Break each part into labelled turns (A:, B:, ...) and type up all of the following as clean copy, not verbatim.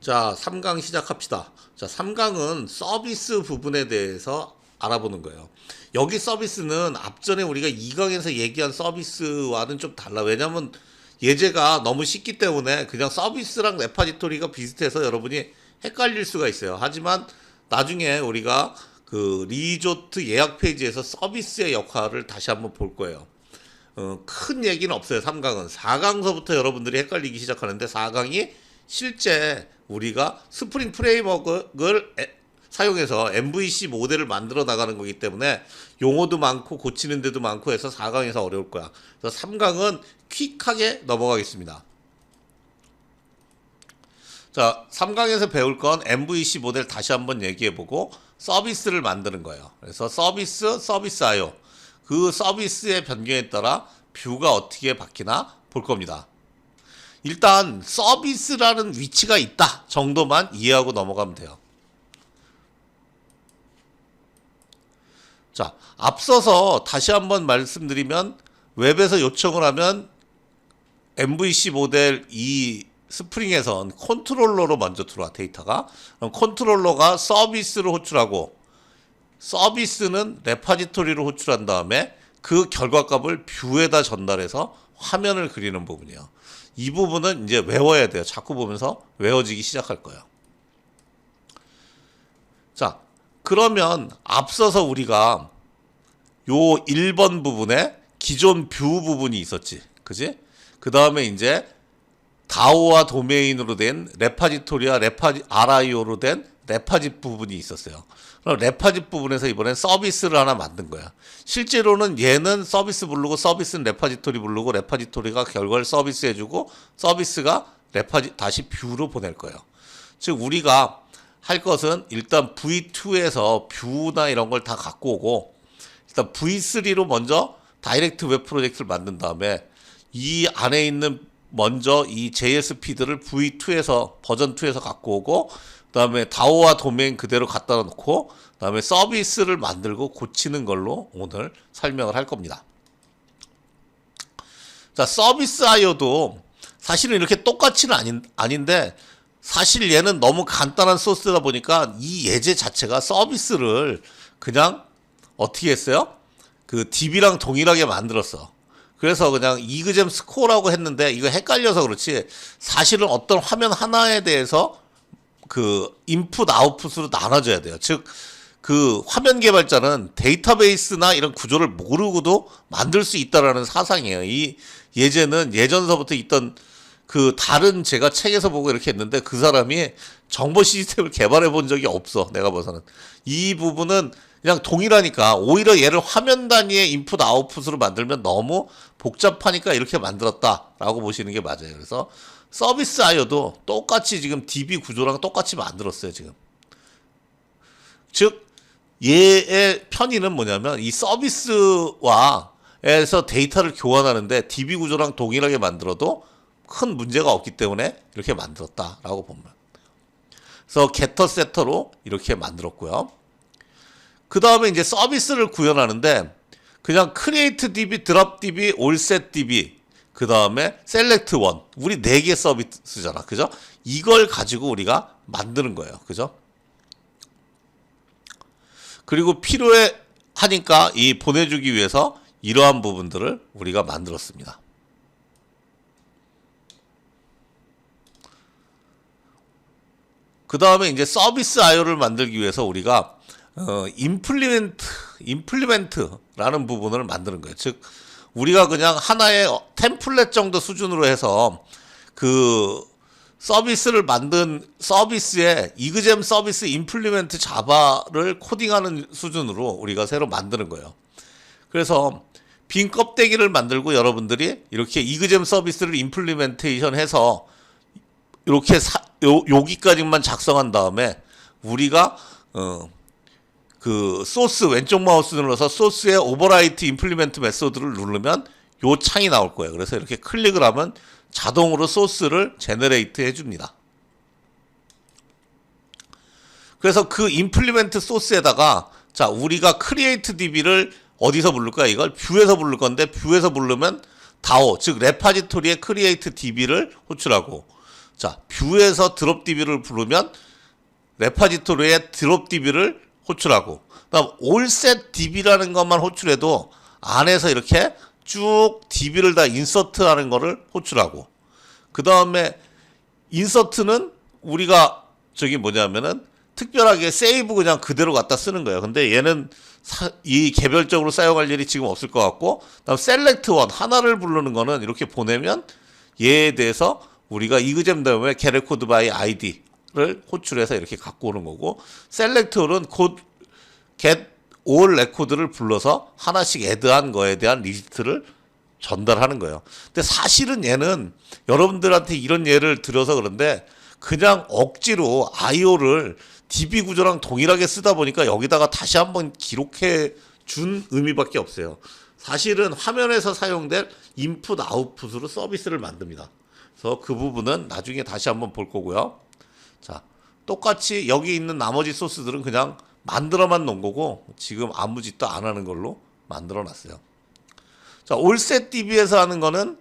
A: 자, 3강 시작합시다. 자, 3강은 서비스 부분에 대해서 알아보는 거예요. 여기 서비스는 앞전에 우리가 2강에서 얘기한 서비스와는 좀 달라. 왜냐면 예제가 너무 쉽기 때문에 그냥 서비스랑 레파지토리가 비슷해서 여러분이 헷갈릴 수가 있어요. 하지만 나중에 우리가 그 리조트 예약 페이지에서 서비스의 역할을 다시 한번 볼 거예요. 큰 얘기는 없어요. 3강은. 4강서부터 여러분들이 헷갈리기 시작하는데 4강이 실제 우리가 스프링 프레임워크를 사용해서 MVC 모델을 만들어 나가는 거기 때문에 용어도 많고 고치는 데도 많고 해서 4강에서 어려울 거야. 그래서 3강은 퀵하게 넘어가겠습니다. 자, 3강에서 배울 건 MVC 모델 다시 한번 얘기해보고 서비스를 만드는 거예요. 그래서 서비스 IO. 그 서비스의 변경에 따라 뷰가 어떻게 바뀌나 볼 겁니다. 일단 서비스라는 위치가 있다 정도만 이해하고 넘어가면 돼요. 자, 앞서서 다시 한번 말씀드리면 웹에서 요청을 하면 MVC 모델 이 스프링에선 컨트롤러로 먼저 들어와 데이터가. 그럼 컨트롤러가 서비스를 호출하고 서비스는 레파지토리로 호출한 다음에 그 결과값을 뷰에다 전달해서 화면을 그리는 부분이에요. 이 부분은 이제 외워야 돼요. 자꾸 보면서 외워지기 시작할 거예요. 자, 그러면 앞서서 우리가 요 1번 부분에 기존 뷰 부분이 있었지. 그지? 그 다음에 이제 다오와 도메인으로 된 레파지토리와 RIO로 된 레파짓 부분이 있었어요. 그럼 레파짓 부분에서 이번엔 서비스를 하나 만든 거야. 실제로는 얘는 서비스 부르고 서비스는 레파지토리 부르고 레파지토리가 결과를 서비스 해주고 서비스가 다시 뷰로 보낼 거예요. 즉 우리가 할 것은 일단 V2에서 뷰나 이런 걸 다 갖고 오고 일단 V3로 먼저 다이렉트 웹 프로젝트를 만든 다음에 이 안에 있는 먼저 이 JS 피드를 V2에서 버전 2에서 갖고 오고 그다음에 다오와 도메인 그대로 갖다 놓고 그다음에 서비스를 만들고 고치는 걸로 오늘 설명을 할 겁니다. 자, 서비스 IO도 사실은 이렇게 똑같이는 아닌데 사실 얘는 너무 간단한 소스다 보니까 이 예제 자체가 서비스를 그냥 어떻게 했어요? 그 DB랑 동일하게 만들었어. 그래서 그냥 이그잼 스코어라고 했는데 이거 헷갈려서 그렇지 사실은 어떤 화면 하나에 대해서 그 인풋 아웃풋으로 나눠져야 돼요. 즉 그 화면 개발자는 데이터베이스나 이런 구조를 모르고도 만들 수 있다라는 사상이에요. 이 예제는 예전서부터 있던 그 다른 제가 책에서 보고 이렇게 했는데 그 사람이 정보 시스템을 개발해 본 적이 없어. 내가 봐서는. 이 부분은 그냥 동일하니까 오히려 얘를 화면 단위의 인풋 아웃풋으로 만들면 너무 복잡하니까 이렇게 만들었다라고 보시는 게 맞아요. 그래서 서비스 IO도 똑같이 지금 DB 구조랑 똑같이 만들었어요, 지금. 즉, 얘의 편의는 뭐냐면 이 서비스와 에서 데이터를 교환하는데 DB 구조랑 동일하게 만들어도 큰 문제가 없기 때문에 이렇게 만들었다라고 보면. 그래서 게터 세터로 이렇게 만들었고요. 그 다음에 이제 서비스를 구현하는데 그냥 create DB, drop DB, all set DB 그 다음에 select one 우리 4개 서비스잖아. 그죠? 이걸 가지고 우리가 만드는 거예요. 그죠? 그리고 필요해 하니까 이 보내주기 위해서 이러한 부분들을 우리가 만들었습니다. 그 다음에 이제 서비스 IO를 만들기 위해서 우리가 임플리멘트라는 부분을 만드는 거예요. 즉 우리가 그냥 하나의 템플릿 정도 수준으로 해서 그 서비스를 만든 서비스에 이그잼 서비스 임플리멘트 자바를 코딩하는 수준으로 우리가 새로 만드는 거예요. 그래서 빈 껍데기를 만들고 여러분들이 이렇게 이그잼 서비스를 임플리멘테이션 해서 이렇게 여기까지만 작성한 다음에 우리가 그 소스 왼쪽 마우스 눌러서 소스의 오버라이트 임플리멘트 메소드를 누르면 요 창이 나올 거예요. 그래서 이렇게 클릭을 하면 자동으로 소스를 제너레이트 해줍니다. 그래서 그 임플리멘트 소스에다가 자 우리가 크리에이트 DB를 어디서 부를까? 이걸 뷰에서 부를 건데 뷰에서 부르면 다오 즉 레파지토리의 크리에이트 DB를 호출하고 자, 뷰에서 드롭 DB를 부르면 레파지토리에 드롭 DB를 호출하고, 그다음 올셋 DB라는 것만 호출해도 안에서 이렇게 쭉 DB를 다 인서트하는 거를 호출하고, 그 다음에 인서트는 우리가 저기 뭐냐면은 특별하게 세이브 그냥 그대로 갖다 쓰는 거예요. 근데 얘는 이 개별적으로 사용할 일이 지금 없을 것 같고, 그다음 셀렉트 원 하나를 부르는 거는 이렇게 보내면 얘에 대해서 우리가 이그잼 다음에 get code by id를 호출해서 이렇게 갖고 오는 거고, 셀렉트 올은 곧 get all record를 불러서 하나씩 애드한 거에 대한 리스트를 전달하는 거예요. 근데 사실은 얘는 여러분들한테 이런 예를 들어서 그런데 그냥 억지로 IO를 DB 구조랑 동일하게 쓰다 보니까 여기다가 다시 한번 기록해 준 의미밖에 없어요. 사실은 화면에서 사용될 인풋 아웃풋으로 서비스를 만듭니다. 그래서 그 부분은 나중에 다시 한번 볼 거고요. 자, 똑같이 여기 있는 나머지 소스들은 그냥 만들어만 놓은 거고 지금 아무 짓도 안 하는 걸로 만들어 놨어요. 자, 올셋 DB에서 하는 거는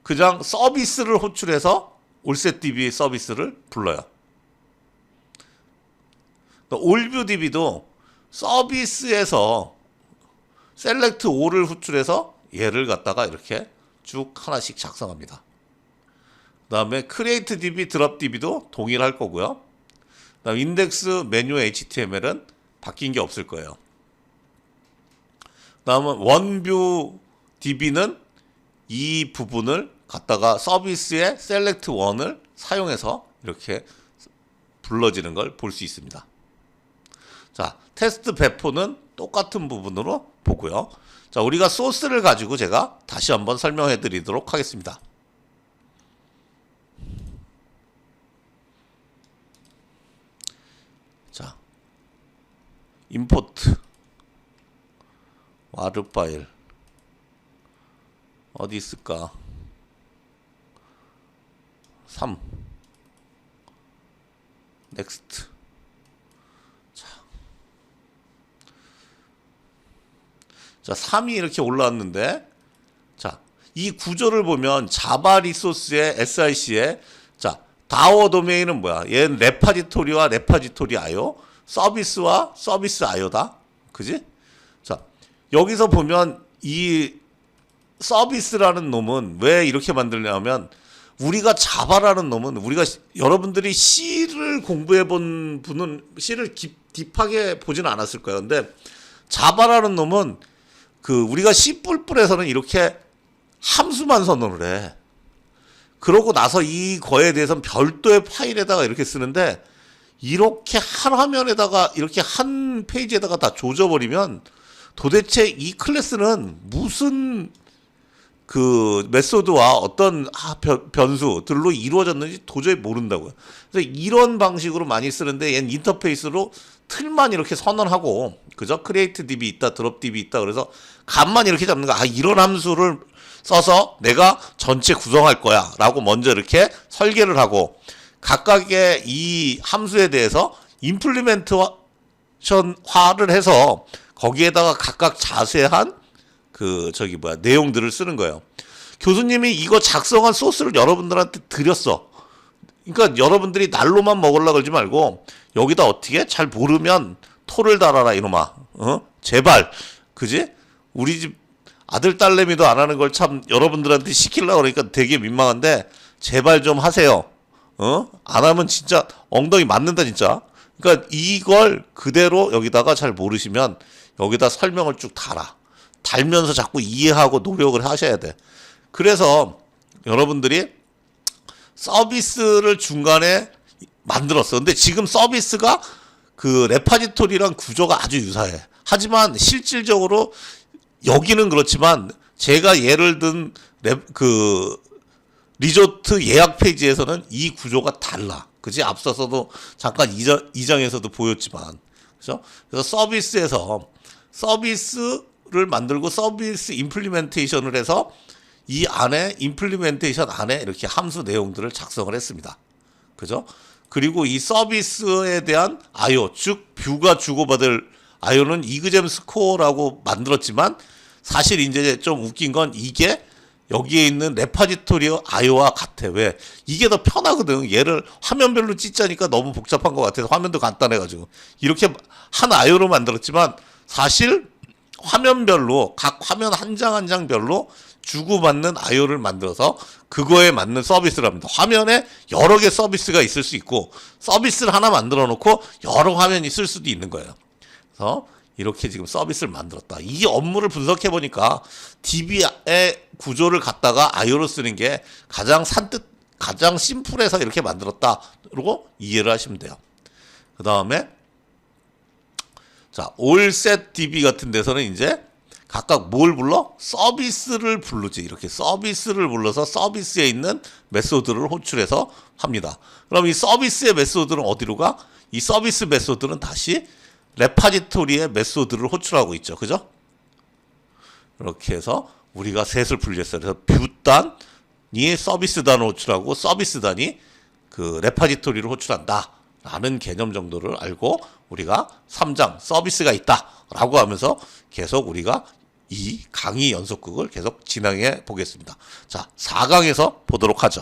A: 그냥 서비스를 호출해서 올셋 DB 서비스를 불러요. 올뷰 DB도 서비스에서 셀렉트 all을 호출해서 얘를 갖다가 이렇게 쭉 하나씩 작성합니다. 그 다음에 create DB, drop DB도 동일할 거고요. 그 다음 인덱스 메뉴 HTML은 바뀐 게 없을 거예요. 그 다음은 원뷰 DB는 이 부분을 갖다가 서비스의 셀렉트 원을 사용해서 이렇게 불러지는 걸 볼 수 있습니다. 자, 테스트 배포는 똑같은 부분으로 보고요. 자, 우리가 소스를 가지고 제가 다시 한번 설명해 드리도록 하겠습니다. 자, 임포트 와르 파일 어디 있을까? 3 넥스트. 자, 3이 이렇게 올라왔는데, 자, 이 구조를 보면 자바 리소스의 SIC에, 자, 다워 도메인은 뭐야? 얘는 레파지토리와 레파지토리 IO, 서비스와 서비스 IO다. 그지? 자, 여기서 보면 이 서비스라는 놈은 왜 이렇게 만들냐면, 우리가 자바라는 놈은 우리가 여러분들이 C를 공부해 본 분은 C를 딥하게 보지는 않았을 거예요. 근데 자바라는 놈은 우리가 C 뿔뿔에서는 이렇게 함수만 선언을 해. 그러고 나서 이거에 대해서는 별도의 파일에다가 이렇게 쓰는데, 이렇게 한 화면에다가 이렇게 한 페이지에다가 다 조져버리면 도대체 이 클래스는 무슨 메소드와 어떤 변수들로 이루어졌는지 도저히 모른다고요. 그래서 이런 방식으로 많이 쓰는데, 얘는 인터페이스로 틀만 이렇게 선언하고, 그죠? create DB 있다, drop DB 있다. 그래서 값만 이렇게 잡는 거. 아, 이런 함수를 써서 내가 전체 구성할 거야 라고 먼저 이렇게 설계를 하고, 각각의 이 함수에 대해서 임플리멘테이션화를 해서 거기에다가 각각 자세한 내용들을 쓰는 거예요. 교수님이 이거 작성한 소스를 여러분들한테 드렸어. 그러니까 여러분들이 날로만 먹으려고 그러지 말고, 여기다 어떻게 잘 모르면 토를 달아라 이놈아. 제발. 그지? 우리 집 아들 딸내미도 안 하는 걸 참 여러분들한테 시키려고 그러니까 되게 민망한데, 제발 좀 하세요. 안 하면 진짜 엉덩이 맞는다 진짜. 그러니까 이걸 그대로 여기다가 잘 모르시면 여기다 설명을 쭉 달면서 자꾸 이해하고 노력을 하셔야 돼. 그래서 여러분들이 서비스를 중간에 만들었어. 근데 지금 서비스가 레파지토리랑 구조가 아주 유사해. 하지만 실질적으로 여기는 그렇지만 제가 예를 든 리조트 예약 페이지에서는 이 구조가 달라. 그지? 앞서서도 잠깐 2장에서도 보였지만. 그죠? 그래서 서비스에서 서비스를 만들고 서비스 임플리멘테이션을 해서 이 안에 임플리멘테이션 안에 이렇게 함수 내용들을 작성을 했습니다. 그죠? 그리고 이 서비스에 대한 IO, 즉 뷰가 주고받을 IO는 이그잼 스코어라고 만들었지만, 사실 이제 좀 웃긴 건 이게 여기에 있는 레파지토리 IO와 같아. 왜? 이게 더 편하거든. 얘를 화면별로 찢자니까 너무 복잡한 것 같아서 화면도 간단해가지고 이렇게 한 IO로 만들었지만 사실 화면별로 각 화면 한 장 한 장별로 주고받는 IO를 만들어서 그거에 맞는 서비스를 합니다. 화면에 여러 개 서비스가 있을 수 있고 서비스를 하나 만들어 놓고 여러 화면이 쓸 수도 있는 거예요. 그래서 이렇게 지금 서비스를 만들었다. 이 업무를 분석해 보니까 DB의 구조를 갖다가 IO로 쓰는 게 가장 가장 심플해서 이렇게 만들었다. 그리고 이해를 하시면 돼요. 그 다음에 자, 올셋 DB 같은 데서는 이제 각각 뭘 불러? 서비스를 부르지. 이렇게 서비스를 불러서 서비스에 있는 메소드를 호출해서 합니다. 그럼 이 서비스의 메소드는 어디로 가? 이 서비스 메소드는 다시 레파지토리의 메소드를 호출하고 있죠. 그죠? 이렇게 해서 우리가 셋을 분리했어요. 그래서 뷰단이 서비스단을 호출하고 서비스단이 그 레파지토리를 호출한다. 라는 개념 정도를 알고 우리가 3장 서비스가 있다. 라고 하면서 계속 우리가 이 강의 연속극을 계속 진행해 보겠습니다. 자, 4강에서 보도록 하죠.